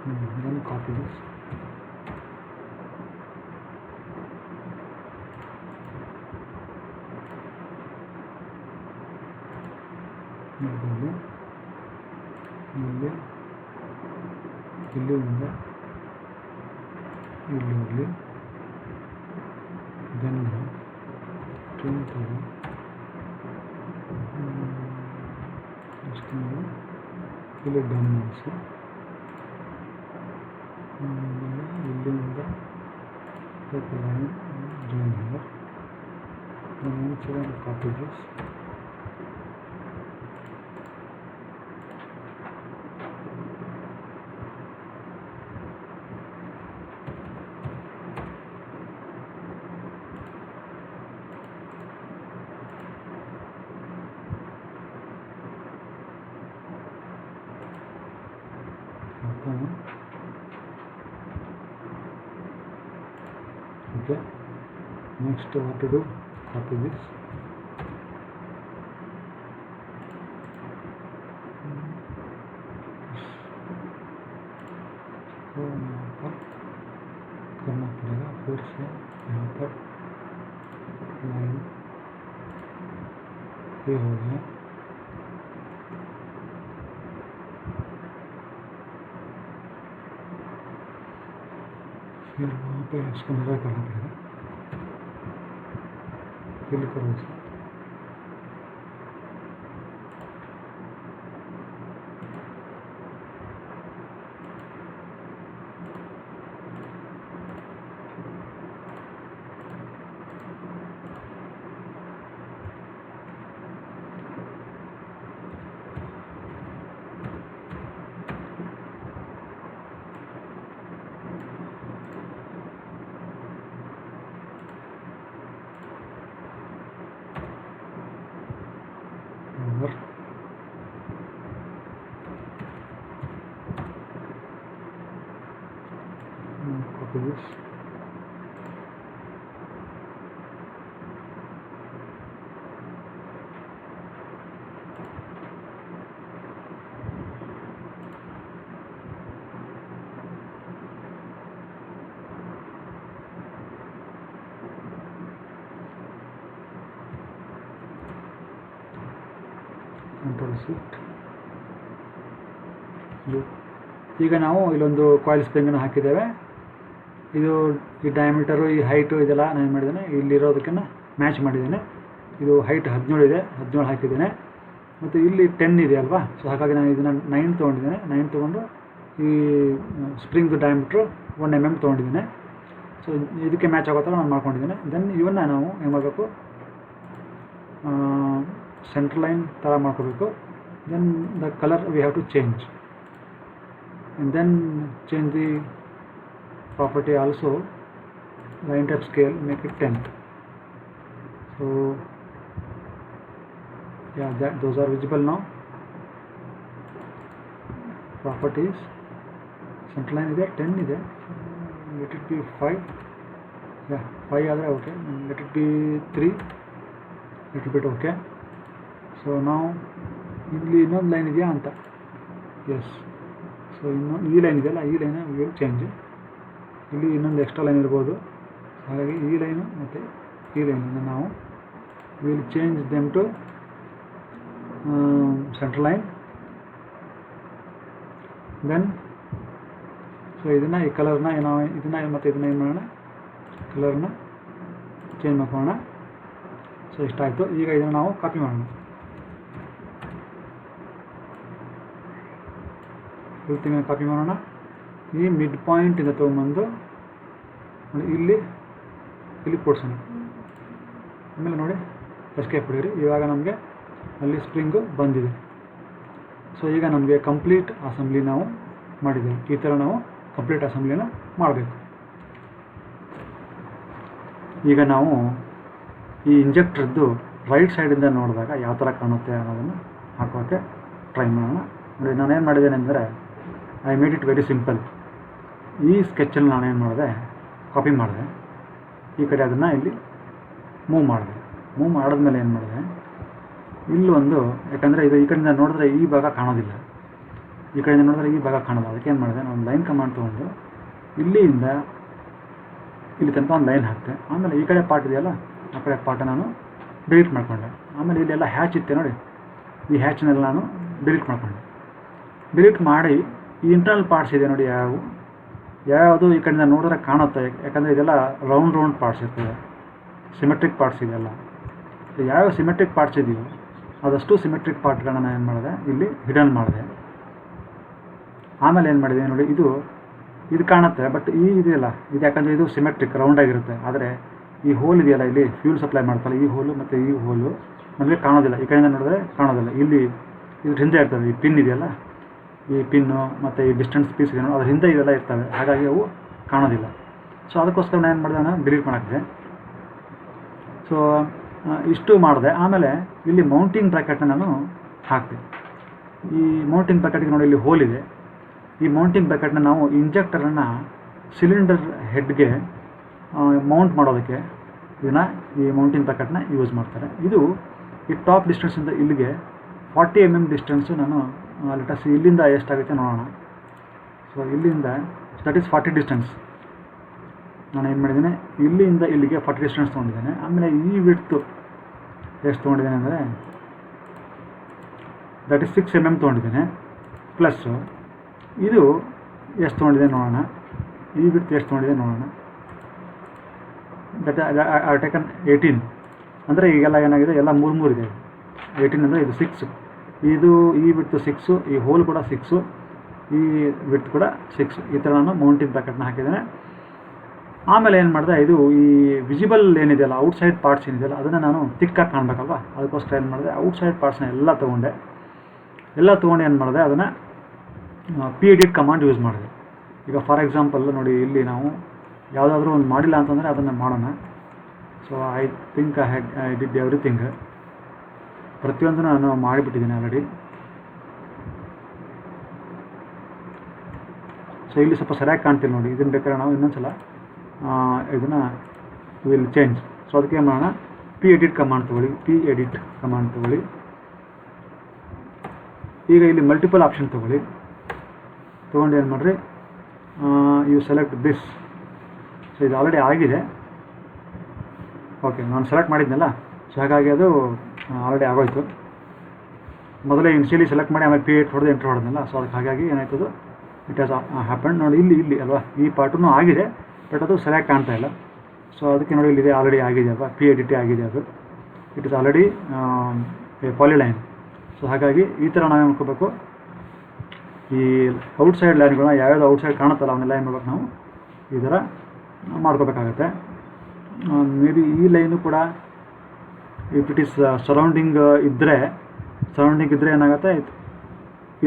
then copy this. ಇಲ್ಲಿಂದ ಇಲ್ಲಿ then trim ತಗೋ. ಇಲ್ಲಿ ಡನ್ ಮಾಡಿಸಿ ಇಲ್ಲಿಂದ line join here. Copy this. Okay, next what to do, copy this. तो यहाँ पर करना पड़ेगा, फिर से यहाँ पर लाइन ये हो गया. फिर वहाँ पे इसको मिरर करना पड़ेगा. फिल करो इसे. Copy this. Control Shift. ಈಗ ನಾವು ಇಲ್ಲೊಂದು ಕಾಯಿಲ್ ಸ್ಪ್ರಿಂಗನ್ನು ಹಾಕಿದ್ದೇವೆ. ಇದು ಈ ಡಯಾಮೀಟರು, ಈ ಹೈಟು ಇದೆಲ್ಲ ನಾನು ಏನು ಮಾಡಿದ್ದೇನೆ, ಇಲ್ಲಿರೋದಕ್ಕನ್ನು ಮ್ಯಾಚ್ ಮಾಡಿದ್ದೇನೆ. ಇದು ಹೈಟ್ 17 ಇದೆ, 17 ಹಾಕಿದ್ದೇನೆ. ಮತ್ತು ಇಲ್ಲಿ 10 ಇದೆ ಅಲ್ವಾ, ಸೊ ಹಾಗಾಗಿ ನಾನು ಇದನ್ನು 9 ತೊಗೊಂಡಿದ್ದೇನೆ. 9 ತೊಗೊಂಡು ಈ ಸ್ಪ್ರಿಂಗ್ದು ಡಯಾಮೀಟ್ರು 1 mm ತೊಗೊಂಡಿದ್ದೇನೆ. ಸೊ ಇದಕ್ಕೆ ಮ್ಯಾಚ್ ಆಗೋ ಥರ ನಾನು ಮಾಡ್ಕೊಂಡಿದ್ದೇನೆ. ದೆನ್ ಇವನ್ನ ನಾವು ಏನು ಮಾಡಬೇಕು, ಸೆಂಟ್ರ್ ಲೈನ್ ಥರ ಮಾಡ್ಕೋಬೇಕು. Then the colour we have to change, and then change the property also. Line type scale, make it 10th. So yeah, those are visible now. Properties, center line ಇದೆ, 10 ಇದೆ. Let it be 5. Yeah, 5 ಆದರೆ okay. Let it be 3. Little bit okay. So now ಇಲ್ಲಿ ಇನ್ನೊಂದು line ಇದೆಯಾ ಅಂತ. Yes. So ಇನ್ನೊಂದು ಈ line ಇದೆಯಲ್ಲ, ಈ ಲೈನ್ we will change. ಇಲ್ಲಿ ಇನ್ನೊಂದು ಎಕ್ಸ್ಟ್ರಾ ಲೈನ್ ಇರ್ಬೋದು, ಹಾಗಾಗಿ ಈ ಲೈನು ಮತ್ತು ಈ ಲೈನನ್ನು ನಾವು will change them to centre line. Then so ಇದನ್ನು ಈ ಕಲರ್ನ ನಾವು ಇದನ್ನು ಮತ್ತು ಇದನ್ನು ಏನು ಮಾಡೋಣ, ಕಲರ್ನ ಚೇಂಜ್ ಮಾಡ್ಕೊಳ್ಳೋಣ. ಸೊ ಇಷ್ಟಾಯಿತು. ಈಗ ಇದನ್ನು ನಾವು ಕಾಪಿ ಮಾಡೋಣ. ಫುಲ್ ತಿಂಗಳ ಕಾಪಿ ಮಾಡೋಣ. ಈ ಮಿಡ್ ಪಾಯಿಂಟಿಂದ ತೊಗೊಂಬಂದು ಇಲ್ಲಿ ಕೂಡಿಸೋಣ. ಆಮೇಲೆ ನೋಡಿ ಎಸ್ಕೇಪ್ ಹೊಡೀರಿ. ಇವಾಗ ನಮಗೆ ಅಲ್ಲಿ ಸ್ಪ್ರಿಂಗು ಬಂದಿದೆ. ಸೊ ಈಗ ನಮಗೆ ಕಂಪ್ಲೀಟ್ ಅಸೆಂಬ್ಲಿ ನಾವು ಮಾಡಿದ್ದೇವೆ. ಈ ಥರ ನಾವು ಕಂಪ್ಲೀಟ್ ಅಸೆಂಬ್ಲಿನ ಮಾಡಬೇಕು. ಈಗ ನಾವು ಈ ಇಂಜೆಕ್ಟ್ರದ್ದು ರೈಟ್ ಸೈಡಿಂದ ನೋಡಿದಾಗ ಯಾವ ಥರ ಕಾಣುತ್ತೆ ಅನ್ನೋದನ್ನು ಹಾಕೋಕ್ಕೆ ಟ್ರೈ ಮಾಡೋಣ. ನೋಡಿ ನಾನೇನು ಮಾಡಿದ್ದೇನೆ ಅಂದರೆ, I made it very simple. ಈ ಸ್ಕೆಚ್ಚಲ್ಲಿ ನಾನೇನು ಮಾಡಿದೆ, ಕಾಪಿ ಮಾಡಿದೆ. ಈ ಕಡೆ ಅದನ್ನು ಇಲ್ಲಿ ಮೂವ್ ಮಾಡಿದೆ. ಮೂವ್ ಮಾಡಿದ್ಮೇಲೆ ಏನು ಮಾಡಿದೆ, ಇಲ್ಲೊಂದು, ಯಾಕಂದರೆ ಇದು ಈ ಕಡೆಯಿಂದ ನೋಡಿದ್ರೆ ಈ ಭಾಗ ಕಾಣೋದಿಲ್ಲ, ಈ ಕಡೆಯಿಂದ ನೋಡಿದ್ರೆ ಈ ಭಾಗ ಕಾಣೋದು. ಅದಕ್ಕೆ ಏನು ಮಾಡಿದೆ, ನಾನು ಲೈನ್ ಕಮಾಂಡ್ ತೊಗೊಂಡು ಇಲ್ಲಿಂದ ಇಲ್ಲಿ ತನಕ ಒಂದು ಲೈನ್ ಹಾಕ್ತೆ. ಆಮೇಲೆ ಈ ಕಡೆ ಪಾರ್ಟ್ ಇದೆಯಲ್ಲ, ಆ ಕಡೆ ಪಾರ್ಟ ನಾನು ಡಿಲೀಟ್ ಮಾಡಿಕೊಂಡೆ. ಆಮೇಲೆ ಇಲ್ಲೆಲ್ಲ ಹ್ಯಾಚ್ ಇತ್ತೆ ನೋಡಿ, ಈ ಹ್ಯಾಚ್ನೆಲ್ಲ ನಾನು ಡಿಲೀಟ್ ಮಾಡಿಕೊಂಡೆ. ಡಿಲೀಟ್ ಮಾಡಿ ಈ ಇಂಟರ್ನಲ್ ಪಾರ್ಟ್ಸ್ ಇದೆ ನೋಡಿ, ಯಾವುದು ಈ ಕಡೆಯಿಂದ ನೋಡಿದ್ರೆ ಕಾಣುತ್ತೆ, ಯಾಕಂದರೆ ಇದೆಲ್ಲ ರೌಂಡ್ ಪಾರ್ಟ್ಸ್ ಇರ್ತದೆ, ಸಿಮೆಟ್ರಿಕ್ ಪಾರ್ಟ್ಸ್ ಇದೆಲ್ಲ. ಯಾವ ಸಿಮೆಟ್ರಿಕ್ ಪಾರ್ಟ್ಸ್ ಇದೆಯೋ ಅದಷ್ಟು ಸಿಮೆಟ್ರಿಕ್ ಪಾರ್ಟ್ಗಳನ್ನ ನಾನು ಏನು ಮಾಡಿದೆ, ಇಲ್ಲಿ ಹಿಡನ್ ಮಾಡಿದೆ. ಆಮೇಲೆ ಏನು ಮಾಡಿದೆ ನೋಡಿ, ಇದು ಕಾಣುತ್ತೆ, ಬಟ್ ಈ ಇದೆಯಲ್ಲ, ಇದು ಯಾಕಂದರೆ ಇದು ಸಿಮೆಟ್ರಿಕ್ ರೌಂಡಾಗಿರುತ್ತೆ. ಆದರೆ ಈ ಹೋಲ್ ಇದೆಯಲ್ಲ, ಇಲ್ಲಿ ಫ್ಯೂಲ್ ಸಪ್ಲೈ ಮಾಡ್ತಾರೆ, ಈ ಹೋಲು ಮತ್ತು ಈ ಹೋಲು ನಮಗೆ ಕಾಣೋದಿಲ್ಲ, ಈ ಕಡೆಯಿಂದ ನೋಡಿದ್ರೆ ಕಾಣೋದಿಲ್ಲ. ಇಲ್ಲಿ ಇದ್ರ ಹಿಂದೆ ಇರ್ತವೆ, ಈ ಪಿನ್ ಇದೆಯಲ್ಲ, ಈ ಪಿನ್ನು ಮತ್ತು ಈ ಡಿಸ್ಟೆನ್ಸ್ ಪೀಸ್ ಇದೆ ಅದ್ರ ಹಿಂದೆ ಇದೆಲ್ಲ ಇರ್ತವೆ, ಹಾಗಾಗಿ ಅವು ಕಾಣೋದಿಲ್ಲ. ಸೊ ಅದಕ್ಕೋಸ್ಕರ ನಾನು ಏನು ಮಾಡಿದೆ, ನಾನು ಡಿಲೀಟ್ ಮಾಡಾಕ್ದೆ. ಸೊ ಇಷ್ಟು ಮಾಡಿದೆ. ಆಮೇಲೆ ಇಲ್ಲಿ ಮೌಂಟಿಂಗ್ ಬ್ರ್ಯಾಕೆಟ್ನ ನಾನು ಹಾಕ್ತೆ. ಈ ಮೌಂಟಿಂಗ್ ಬ್ರ್ಯಾಕೆಟ್ಗೆ ನೋಡಿ ಇಲ್ಲಿ ಹೋಲ್ ಇದೆ. ಈ ಮೌಂಟಿಂಗ್ ಬ್ರ್ಯಾಕೆಟ್ನ ನಾವು ಇಂಜೆಕ್ಟರನ್ನು ಸಿಲಿಂಡರ್ ಹೆಡ್ಗೆ ಮೌಂಟ್ ಮಾಡೋದಕ್ಕೆ ಈ ಮೌಂಟಿಂಗ್ ಬ್ರ್ಯಾಕೆಟ್ನ ಯೂಸ್ ಮಾಡ್ತಾರೆ. ಇದು ಈ ಟಾಪ್ ಡಿಸ್ಟೆನ್ಸಿಂದ ಇಲ್ಲಿಗೆ 40 mm ಡಿಸ್ಟೆನ್ಸು ನಾನು ಲೆಟಸ್ ಇಲ್ಲಿಂದ ಎಷ್ಟಾಗುತ್ತೆ ನೋಡೋಣ. ಸೊ ಇಲ್ಲಿಂದ ದಟ್ ಈಸ್ 40 ಡಿಸ್ಟೆನ್ಸ್. ನಾನು ಏನು ಮಾಡಿದ್ದೇನೆ, ಇಲ್ಲಿಂದ ಇಲ್ಲಿಗೆ 40 ಡಿಸ್ಟೆನ್ಸ್ ತೊಗೊಂಡಿದ್ದೇನೆ. ಆಮೇಲೆ ಈ ವಿಡ್ತು ಎಷ್ಟು ತೊಗೊಂಡಿದ್ದೇನೆ ಅಂದರೆ ದಟ್ ಈಸ್ 6 mm ತೊಗೊಂಡಿದ್ದೇನೆ. ಪ್ಲಸ್ಸು ಇದು ಎಷ್ಟು ತೊಗೊಂಡಿದೆ ನೋಡೋಣ, ಈ ವಿಡ್ತು ಎಷ್ಟು ತೊಗೊಂಡಿದೆ ನೋಡೋಣ. That I taken 18. ಅಂದರೆ ಈಗೆಲ್ಲ ಏನಾಗಿದೆ, ಎಲ್ಲ 3 ಇದೆ. 18 ಅಂದರೆ ಇದು 6, ಈ ವಿಡ್ತು 6, ಈ ಹೋಲ್ ಕೂಡ 6, ಈ ವಿಡ್ತ್ ಕೂಡ 6. ಈ ಥರ ನಾನು ಮೌಂಟಿಂಗ್ ಬ್ರ್ಯಾಕೆಟ್ನ ಹಾಕಿದ್ದೇನೆ. ಆಮೇಲೆ ಏನು ಮಾಡಿದೆ, ಇದು ಈ ವಿಸಿಬಲ್ ಏನಿದೆಯಲ್ಲ, ಔಟ್ಸೈಡ್ ಪಾರ್ಟ್ಸ್ ಏನಿದೆಯಲ್ಲ, ಅದನ್ನು ನಾನು ತಿಕ್ಕಾಗಿ ಕಾಣಬೇಕಲ್ವ, ಅದಕ್ಕೋಸ್ಕರ ಏನು ಮಾಡಿದೆ, ಔಟ್ಸೈಡ್ ಪಾರ್ಟ್ಸ್ನ ಎಲ್ಲ ತೊಗೊಂಡು ಏನು ಮಾಡಿದೆ, ಅದನ್ನು PEdit ಕಮಾಂಡ್ ಯೂಸ್ ಮಾಡಿದೆ. ಈಗ ಫಾರ್ ಎಕ್ಸಾಂಪಲ್ ನೋಡಿ, ಇಲ್ಲಿ ನಾವು ಯಾವುದಾದ್ರೂ ಒಂದು ಮಾಡಿಲ್ಲ ಅಂತಂದರೆ ಅದನ್ನು ಮಾಡೋಣ. So I think I did everything. ಪ್ರತಿಯೊಂದು ನಾನು ಮಾಡಿಬಿಟ್ಟಿದ್ದೀನಿ ಆಲ್ರೆಡಿ. ಸೊ ಇಲ್ಲಿ ಸ್ವಲ್ಪ ಸರಿಯಾಗಿ ಕಾಣ್ತೀನಿ ನೋಡಿ. ಇದನ್ನು ಬೇಕಾದ್ರೆ ನಾವು ಇನ್ನೊಂದು ಸಲ ಇದನ್ನು ವಿಲ್ ಚೇಂಜ್. ಸೊ ಅದಕ್ಕೆ ಏನು ಮಾಡೋಣ, PEdit ಕಮಾಂಡ್ ತೊಗೊಳ್ಳಿ. ಈಗ ಇಲ್ಲಿ ಮಲ್ಟಿಪಲ್ ಆಪ್ಷನ್ ತೊಗೊಂಡು ಏನು ಮಾಡಿರಿ, ಯು ಸೆಲೆಕ್ಟ್ ದಿಸ್. ಸೊ ಇದು ಆಲ್ರೆಡಿ ಆಗಿದೆ. ಓಕೆ, ನಾನು ಸೆಲೆಕ್ಟ್ ಮಾಡಿದ್ನಲ್ಲ, ಸೊ ಹಾಗಾಗಿ ಅದು ಆಲ್ರೆಡಿ ಆಗೋಯ್ತು. ಮೊದಲೇ ಇನಿಷಿಯಲಿ ಸೆಲೆಕ್ಟ್ ಮಾಡಿ ಆಮೇಲೆ PEdit ಹೊಡೆದು ಎಂಟ್ರ್ ಹೊಡೆದ್ನಲ್ಲ, ಸೊ ಅದಕ್ಕೆ ಹಾಗಾಗಿ ಏನಾಯ್ತದು, ಇಟ್ ಹ್ಯಾಸ್ ಹ್ಯಾಪನ್. ನೋಡಿ ಇಲ್ಲಿ ಅಲ್ವಾ, ಈ ಪಾರ್ಟೂ ಆಗಿದೆ, ಬಟ್ ಅದು ಸರಿಯಾಗಿ ಕಾಣ್ತಾ ಇಲ್ಲ. ಸೊ ಅದಕ್ಕೆ ನೋಡಿ ಇಲ್ಲಿದೆ, ಆಲ್ರೆಡಿ ಆಗಿದೆ ಅಲ್ವಾ, PEdit ಆಗಿದೆ ಅದು. It is already polyline. So ಹಾಗಾಗಿ ಈ ಥರ ನಾವೇನು ಮಾಡ್ಕೋಬೇಕು, ಈ ಔಟ್ಸೈಡ್ ಲೈನ್ಗಳನ್ನ ಯಾವ್ಯಾವುದು ಔಟ್ಸೈಡ್ ಕಾಣುತ್ತಲ್ಲ ಅವನ್ನೆಲ್ಲ ಏನು ಮಾಡ್ಬೇಕು, ನಾವು ಈ ಥರ ಮಾಡ್ಕೋಬೇಕಾಗತ್ತೆ. ಮೇ ಬಿ ಈ ಲೈನು ಕೂಡ ಇಫ್ ಇಟ್ ಈಸ್ ಸರೌಂಡಿಂಗ್ ಇದ್ದರೆ ಏನಾಗುತ್ತೆ,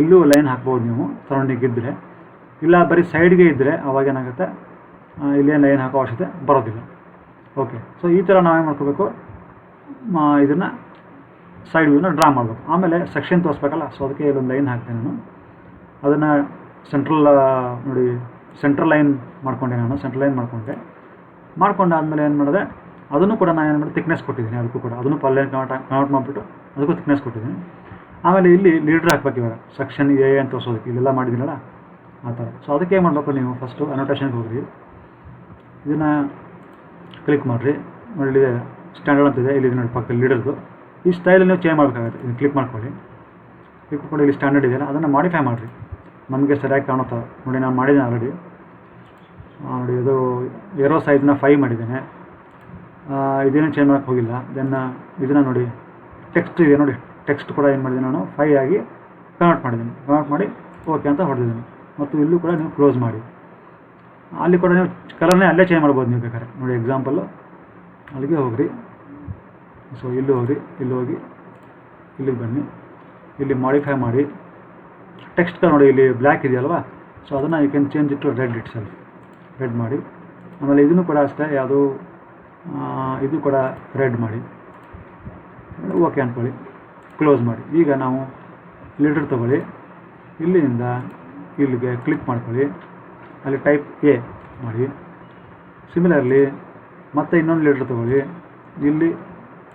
ಇಲ್ಲೂ ಲೈನ್ ಹಾಕ್ಬೋದು ನೀವು ಸರೌಂಡಿಂಗ್ ಇದ್ದರೆ. ಇಲ್ಲ ಬರೀ ಸೈಡ್ಗೆ ಇದ್ದರೆ ಅವಾಗ ಏನಾಗುತ್ತೆ, ಇಲ್ಲೇನು ಲೈನ್ ಹಾಕೋ ಅವಶ್ಯಕತೆ ಬರೋದಿಲ್ಲ. ಓಕೆ, ಸೊ ಈ ಥರ ನಾವೇನು ಮಾಡ್ಕೋಬೇಕು, ಇದನ್ನು ಸೈಡ್ ವ್ಯೂನ ಡ್ರಾ ಮಾಡಬೇಕು. ಆಮೇಲೆ ಸೆಕ್ಷನ್ ತೋರಿಸ್ಬೇಕಲ್ಲ, ಸೊ ಅದಕ್ಕೆ ಇಲ್ಲೊಂದು ಲೈನ್ ಹಾಕ್ತೇನೆ ನಾನು. ಅದನ್ನು ಸೆಂಟ್ರಲ್ ಲೈನ್ ಮಾಡಿಕೊಂಡೆ ನಾನು. ಮಾಡ್ಕೊಂಡಾದ್ಮೇಲೆ ಏನು ಮಾಡಿದೆ, ಅದನ್ನು ಕೂಡ ನಾನು ಏನು ಮಾಡಿ ಥಿಕ್ನೆಸ್ ಕೊಟ್ಟಿದ್ದೀನಿ. ಅದಕ್ಕೂ ಕೂಡ ಅದನ್ನು ಪಾಲಿಲೈನ್ ಕನ್ವರ್ಟ್ ಮಾಡಿಬಿಟ್ಟು ಅದಕ್ಕೂ ಥಿಕ್ನೆಸ್ ಕೊಟ್ಟಿದ್ದೀನಿ. ಆಮೇಲೆ ಇಲ್ಲಿ ಲೀಡ್ರ್ ಹಾಕ್ಬೇಕು. ಇವಾಗ ಸೆಕ್ಷನ್ A ಅಂತ ತೋರಿಸೋದಕ್ಕೆ ಇಲ್ಲೆಲ್ಲ ಮಾಡಿದ್ದೀನಲ್ಲ ಆ ಥರ. ಸೊ ಅದಕ್ಕೆ ಏನು ಮಾಡಬೇಕು, ನೀವು ಫಸ್ಟು ಅನೋಟೇಷನ್ಗೆ ಹೋಗ್ರಿ, ಇದನ್ನು ಕ್ಲಿಕ್ ಮಾಡಿರಿ. ನೋಡಿ ಸ್ಟ್ಯಾಂಡರ್ಡ್ ಅಂತಿದೆ, ಇಲ್ಲಿ ನೋಡಿ ಪಕ್ಕದಲ್ಲಿ ಲೀಡರ್ದು. ಈ ಸ್ಟೈಲಲ್ಲಿ ನೀವು ಚೇಂಜ್ ಮಾಡಬೇಕಾಗುತ್ತೆ. ಇದನ್ನು ಕ್ಲಿಕ್ ಮಾಡ್ಕೊಳ್ಳಿ. ಇಲ್ಲಿ ಸ್ಟ್ಯಾಂಡರ್ಡ್ ಇದೆಯಲ್ಲ, ಅದನ್ನು ಮಾಡಿಫೈ ಮಾಡಿರಿ, ನಮಗೆ ಸರಿಯಾಗಿ ಕಾಣುತ್ತೆ. ನೋಡಿ ನಾನು ಮಾಡಿದ್ದೇನೆ ಆಲ್ರೆಡಿ. ನೋಡಿ ಇದು ಏರೋ ಸೈಜ್ನ 5 ಮಾಡಿದ್ದೇನೆ. ಇದೇನು ಚೇಂಜ್ ಮಾಡೋಕ್ಕೆ ಹೋಗಿಲ್ಲ. ದೆನ್ ಇದನ್ನು ನೋಡಿ, ಟೆಕ್ಸ್ಟ್ ಇದೆ ನೋಡಿ, ಟೆಕ್ಸ್ಟ್ ಕೂಡ ಏನು ಮಾಡಿದ್ದೀನಿ ನಾನು 5 ಆಗಿ ಕನ್ವರ್ಟ್ ಮಾಡಿ ಓಕೆ ಅಂತ ಹೊಡೆದಿದ್ದೀನಿ. ಮತ್ತು ಇಲ್ಲೂ ಕೂಡ ನೀವು ಕ್ಲೋಸ್ ಮಾಡಿ. ಅಲ್ಲಿ ಕೂಡ ನೀವು ಕಲರ್ನೇ ಅಲ್ಲೇ ಚೇಂಜ್ ಮಾಡ್ಬೋದು ನೀವು ಬೇಕಾದ್ರೆ. ನೋಡಿ ಎಕ್ಸಾಂಪಲ್ಲು ಅಲ್ಲಿಗೆ ಹೋಗ್ರಿ. ಸೊ ಇಲ್ಲಿ ಹೋಗಿ ಇಲ್ಲಿಗೆ ಬನ್ನಿ. ಇಲ್ಲಿ ಮಾಡಿಫೈ ಮಾಡಿ ಟೆಕ್ಸ್ಟ್ ನೋಡಿ, ಇಲ್ಲಿ ಬ್ಲ್ಯಾಕ್ ಇದೆಯಲ್ವಾ, ಸೊ ಅದನ್ನು you can change it to red it red ಮಾಡಿ. ಆಮೇಲೆ ಇದನ್ನು ಕೂಡ ಅಷ್ಟೇ, ಯಾವುದು ಇದು ಕೂಡ ರೆಡ್ ಮಾಡಿ ಓಕೆ ಅಂದ್ಕೊಳ್ಳಿ, ಕ್ಲೋಸ್ ಮಾಡಿ. ಈಗ ನಾವು ಲೀಡರ್ ತೊಗೊಳ್ಳಿ, ಇಲ್ಲಿಂದ ಇಲ್ಲಿಗೆ ಕ್ಲಿಕ್ ಮಾಡ್ಕೊಳ್ಳಿ, ಅಲ್ಲಿ ಟೈಪ್ A ಮಾಡಿ. ಸಿಮಿಲರ್ಲಿ ಮತ್ತೆ ಇನ್ನೊಂದು ಲೀಡರ್ ತೊಗೊಳ್ಳಿ, ಇಲ್ಲಿ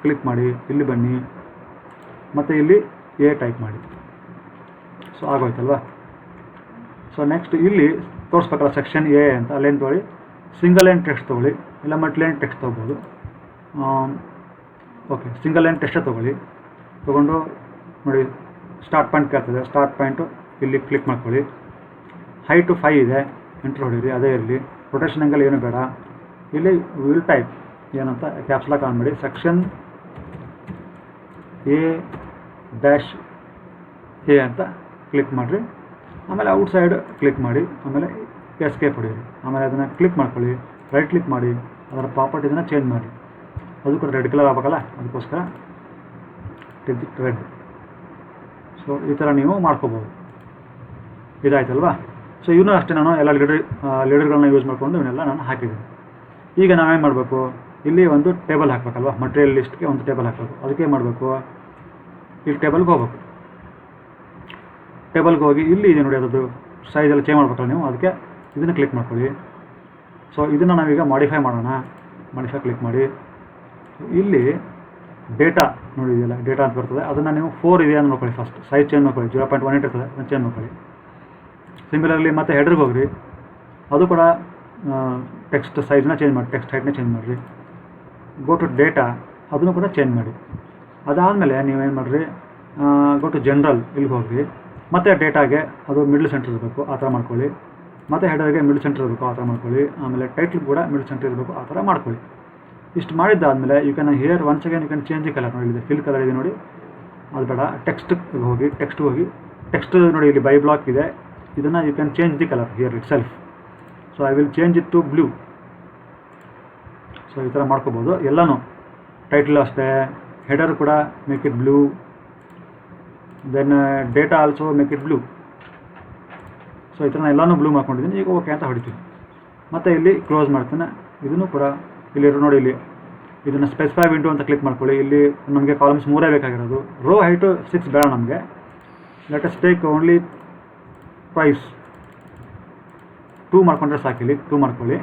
ಕ್ಲಿಕ್ ಮಾಡಿ, ಇಲ್ಲಿ ಬನ್ನಿ, ಮತ್ತು ಇಲ್ಲಿ ಎ ಟೈಪ್ ಮಾಡಿ. ಸೊ ಆಗೋಯ್ತಲ್ವಾ. ಸೊ ನೆಕ್ಸ್ಟ್ ಇಲ್ಲಿ ತೋರಿಸ್ಬೇಕಲ್ಲ ಸೆಕ್ಷನ್ ಎ ಅಂತ, ಅಲ್ಲೇನು ತೊಗೊಳ್ಳಿ, ಸಿಂಗಲ್ ಲೈನ್ ಟೆಕ್ಸ್ಟ್ ತೊಗೊಳ್ಳಿ, ಇಲ್ಲ ಮಲ್ಟಿ ಲೈನ್ ಟೆಕ್ಸ್ಟ್ ತೊಗೋಬೋದು. ಓಕೆ, ಸಿಂಗಲ್ ಲೈನ್ ಟೆಕ್ಸ್ಟೇ ತೊಗೊಳ್ಳಿ. ತೊಗೊಂಡು ನೋಡಿ ಸ್ಟಾರ್ಟ್ ಪಾಯಿಂಟ್ ಕೇಳ್ತದೆ, ಸ್ಟಾರ್ಟ್ ಪಾಯಿಂಟು ಇಲ್ಲಿ ಕ್ಲಿಕ್ ಮಾಡ್ಕೊಳ್ಳಿ. ಹೈಟು 5 ಇದೆ, ಎಂಟ್ರ್ ಹೊಡೀರಿ, ಅದೇ ಇರಲಿ. ರೊಟೇಷನ್ ಆ್ಯಂಗಲ್ ಏನು ಬೇಡ. ಇಲ್ಲಿ ವಿಲ್ ಟೈಪ್ ಏನಂತ ಕ್ಯಾಪ್ಸ್ಲಾಕ್ ಆನ್ ಮಾಡಿ, ಸೆಕ್ಷನ್ A-A ಅಂತ ಕ್ಲಿಕ್ ಮಾಡಿರಿ. ಆಮೇಲೆ ಔಟ್ಸೈಡ್ ಕ್ಲಿಕ್ ಮಾಡಿ, ಆಮೇಲೆ ಎಸ್ಕೇಪ್ ಹೊಡೀರಿ. ಆಮೇಲೆ ಅದನ್ನು ಕ್ಲಿಕ್ ಮಾಡ್ಕೊಳ್ಳಿ, ರೈಟ್ ಕ್ಲಿಕ್ ಮಾಡಿ, ಅದರ ಪ್ರಾಪರ್ಟಿಸನ್ನು ಚೇಂಜ್ ಮಾಡಿ. ಅದು ಕೂಡ ರೆಡ್ ಕಲರ್ ಆಗಬೇಕಲ್ಲ, ಅದಕ್ಕೋಸ್ಕರ ರೆಡ್. ಸೊ ಈ ಥರ ನೀವು ಮಾಡ್ಕೋಬೋದು. ಇದಾಯ್ತಲ್ವಾ. ಸೊ ಇವನು ಅಷ್ಟೇ ನಾನು ಎಲ್ಲ ಲೀಡರ್ಗಳನ್ನ ಯೂಸ್ ಮಾಡಿಕೊಂಡು ಇವನ್ನೆಲ್ಲ ನಾನು ಹಾಕಿದ್ದೀನಿ. ಈಗ ನಾವೇನು ಮಾಡಬೇಕು, ಇಲ್ಲಿ ಒಂದು ಟೇಬಲ್ ಹಾಕಬೇಕಲ್ವ, ಮಟೀರಿಯಲ್ ಲಿಸ್ಟ್ಗೆ ಒಂದು ಟೇಬಲ್ ಹಾಕಬೇಕು. ಅದಕ್ಕೆ ಏನು ಮಾಡಬೇಕು, ಇಲ್ಲಿ ಟೇಬಲ್ಗೆ ಹೋಗ್ಬೇಕು. ಟೇಬಲ್ಗೆ ಹೋಗಿ ಇಲ್ಲಿ ಇದೆ ನೋಡಿ, ಅದರದ್ದು ಸೈಜೆಲ್ಲ ಚೇಂಜ್ ಮಾಡ್ಬೇಕಲ್ಲ ನೀವು, ಅದಕ್ಕೆ ಇದನ್ನು ಕ್ಲಿಕ್ ಮಾಡ್ಕೊಳ್ಳಿ. ಸೊ ಇದನ್ನು ನಾವೀಗ ಮಾಡಿಫೈ ಮಾಡೋಣ. ಮಾಡಿಫೈ ಕ್ಲಿಕ್ ಮಾಡಿ, ಇಲ್ಲಿ ಡೇಟಾ ನೋಡಿ ಇದೆಯಲ್ಲ, ಡೇಟಾ ಅಂತ ಬರ್ತದೆ, ಅದನ್ನು ನೀವು 4 ಇದೆ ಅಂತ ನೋಡ್ಕೊಳ್ಳಿ. ಫಸ್ಟ್ ಸೈಜ್ ಚೇಂಜ್ ಮಾಡ್ಕೊಳ್ಳಿ, 0.18 ಇರ್ತದೆ, ಅದನ್ನು ಚೇಂಜ್ ಮಾಡ್ಕೊಳ್ಳಿ. ಸಿಮಿಲರ್ಲಿ ಮತ್ತೆ ಹೆಡ್ರಿಗೆ ಹೋಗ್ರಿ, ಅದು ಕೂಡ ಟೆಕ್ಸ್ಟ್ ಸೈಜ್ನ ಚೇಂಜ್ ಮಾಡಿ, ಟೆಕ್ಸ್ಟ್ ಹೈಟ್ನ ಚೇಂಜ್ ಮಾಡಿರಿ. ಗೋ ಟು ಡೇಟಾ, ಅದನ್ನು ಕೂಡ ಚೇಂಜ್ ಮಾಡಿ. ಅದಾದಮೇಲೆ ನೀವೇನು ಮಾಡಿರಿ, ಗೋ ಟು ಜನರಲ್, ಇಲ್ಲಿಗೆ ಹೋಗ್ರಿ. ಮತ್ತು ಡೇಟಾಗೆ ಅದು ಮಿಡ್ಲ್ ಸೆಂಟರ್ ಇರಬೇಕು, ಆ ಥರ ಮಾಡ್ಕೊಳ್ಳಿ. ಮತ್ತು ಹೆಡರ್ಗೆ ಮಿಡ್ಲ್ ಸೆಂಟರ್ ಇರಬೇಕು, ಆ ಥರ ಮಾಡ್ಕೊಳ್ಳಿ. ಆಮೇಲೆ ಟೈಟ್ಲ್ ಕೂಡ ಮಿಡ್ಲ್ ಸೆಂಟರ್ ಇರಬೇಕು, ಆ ಥರ ಮಾಡ್ಕೊಳ್ಳಿ. ಇಷ್ಟು ಮಾಡಿದ್ದಾದಮೇಲೆ you can here once again you can change the colour. ನೋಡಿ ಇದೆ ಫಿಲ್ ಕಲರ್ ಇದೆ ನೋಡಿ, ಅದು ಬೇಡ. ಟೆಕ್ಸ್ಟ್ಗೆ ಹೋಗಿ, ಟೆಕ್ಸ್ಟ್ ನೋಡಿ ಇಲ್ಲಿ ಬೈ ಬ್ಲಾಕ್ ಇದೆ, ಇದನ್ನು you can change the colour here itself. So I will change it to blue. So ಈ ಥರ ಮಾಡ್ಕೋಬೋದು ಎಲ್ಲನೂ. ಟೈಟಲ್ ಅಷ್ಟೇ, ಹೆಡರ್ ಕೂಡ make it blue, then data also make it blue. So ಈ ಥರ ಎಲ್ಲನೂ ಬ್ಲೂ ಮಾಡ್ಕೊಂಡಿದ್ದೀನಿ. ಈಗ ಓಕೆ ಅಂತ ಹೊಡಿತೀನಿ. ಮತ್ತು ಇಲ್ಲಿ ಕ್ಲೋಸ್ ಮಾಡ್ತೇನೆ. ಇದನ್ನು ಕೂಡ ಇಲ್ಲಿ ನೋಡಿ, ಇಲ್ಲಿ ಇದನ್ನು ಸ್ಪೆಸಿಫೈ ವಿಂಡೋ ಅಂತ ಕ್ಲಿಕ್ ಮಾಡ್ಕೊಳ್ಳಿ. ಇಲ್ಲಿ ನಮಗೆ ಕಾಲಮ್ಸ್ 3 ಬೇಕಾಗಿರೋದು. ರೋ ಹೈಟು 6 ಬೇಡ ನಮಗೆ. Let us take only price 2 ಮಾಡ್ಕೊಂಡ್ರೆ ಸಾಕಿಲ್ಲಿ, 2 ಮಾಡ್ಕೊಳ್ಳಿ.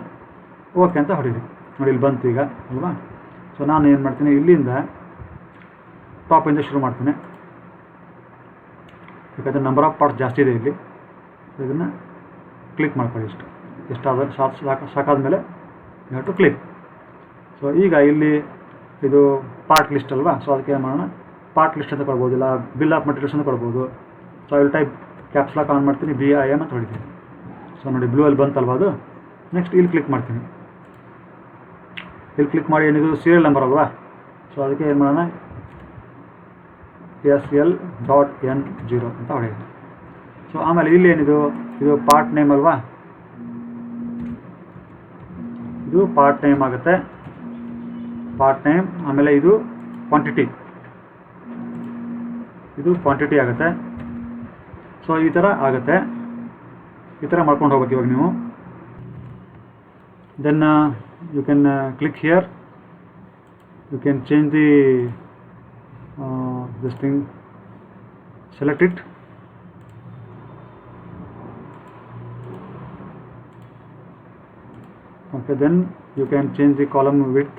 ಓಕೆ ಅಂತ ಹೊಡೀರಿ. ನೋಡಿ ಇಲ್ಲಿ ಬಂತು ಈಗ ಅಲ್ವಾ. ಸೊ ನಾನು ಏನು ಮಾಡ್ತೀನಿ, ಇಲ್ಲಿಂದ ಟಾಪಿಂದ ಶುರು ಮಾಡ್ತೀನಿ. ಯಾಕಂದರೆ ನಂಬರ್ ಆಫ್ ಪಾರ್ಟ್ಸ್ ಜಾಸ್ತಿ ಇದೆ ಇಲ್ಲಿ. ಇದನ್ನು ಕ್ಲಿಕ್ ಮಾಡ್ಕೊಳ್ಳಿ. ಎಷ್ಟಾದ ಸಾಕಾದ್ಮೇಲೆ you have to click. So ಈಗ ಇಲ್ಲಿ ಇದು ಪಾರ್ಟ್ ಲಿಸ್ಟ್ ಅಲ್ವಾ. ಸೊ ಅದಕ್ಕೆ ಏನು ಮಾಡೋಣ, ಪಾರ್ಟ್ ಲಿಸ್ಟ್ ಅಂತ ಕೊಡ್ಬೋದು, ಇಲ್ಲ ಬಿಲ್ ಆಫ್ ಮಟೀರಿಯಲ್ಸ್ ಅಂತ ಕೊಡ್ಬೋದು. So I will type caps lock on ಮಾಡ್ತೀನಿ, BIM ಅಂತ ಹೊಡಿತೀನಿ. ಸೊ ನೋಡಿ ಬ್ಲೂ ಅಲ್ಲಿ ಬಂತಲ್ವಾ ಅದು. ನೆಕ್ಸ್ಟ್ ಇಲ್ಲಿ ಕ್ಲಿಕ್ ಮಾಡ್ತೀನಿ. ಇಲ್ಲಿ ಕ್ಲಿಕ್ ಮಾಡಿ ಏನಿದು ಸೀರಿಯಲ್ ನಂಬರ್ ಅಲ್ವಾ. ಸೊ ಅದಕ್ಕೆ ಏನು ಮಾಡೋಣ, SL.N0 ಅಂತ ಹೊಡೆಯೋದು. ಸೊ ಆಮೇಲೆ ಇಲ್ಲಿ ಏನಿದು, ಇದು ಪಾರ್ಟ್ ನೇಮ್ ಅಲ್ವಾ, ಇದು ಪಾರ್ಟ್ ನೇಮ್ ಆಗುತ್ತೆ, ಪಾರ್ಟ್ ನೇಮ್. ಆಮೇಲೆ ಇದು ಕ್ವಾಂಟಿಟಿ, ಇದು ಕ್ವಾಂಟಿಟಿ ಆಗುತ್ತೆ. ಸೊ ಈ ಥರ ಆಗುತ್ತೆ. ಈ ಥರ ಮಾಡ್ಕೊಂಡು ಹೋಗ್ಬೇಕು ಇವಾಗ ನೀವು. Then you can click here, you can change the this thing, select it. Okay, then you can change the column width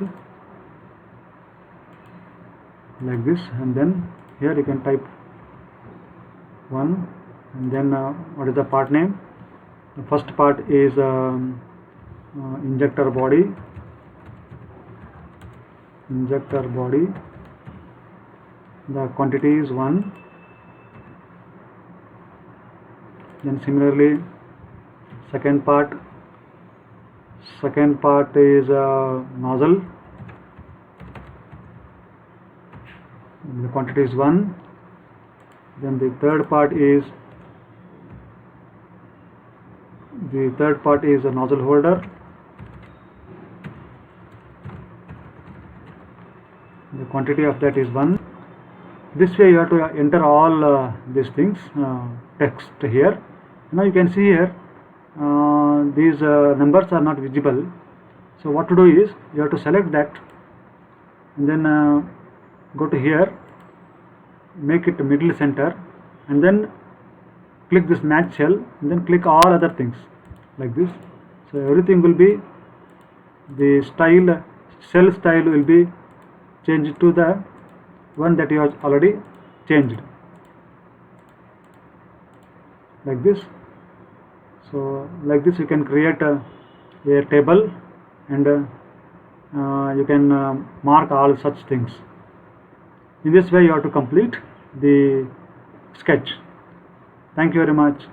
like this, and then here you can type 1, and then what is the part name. The first part is injector body. The quantity is 1. Then similarly second part is nozzle. The quantity is 1. Then the third part is a nozzle holder. The quantity of that is 1. This way you have to enter all these things, text here. Now you can see here these numbers are not visible. So what to do is, you have to select that, and then go to here, make it middle center, and then click this match cell, and then click all other things like this. So everything will be, the style, cell style will be changed to the one that you have already changed like this. So like this you can create a table, and you can mark all such things. In this way you have to complete the sketch. Thank you very much.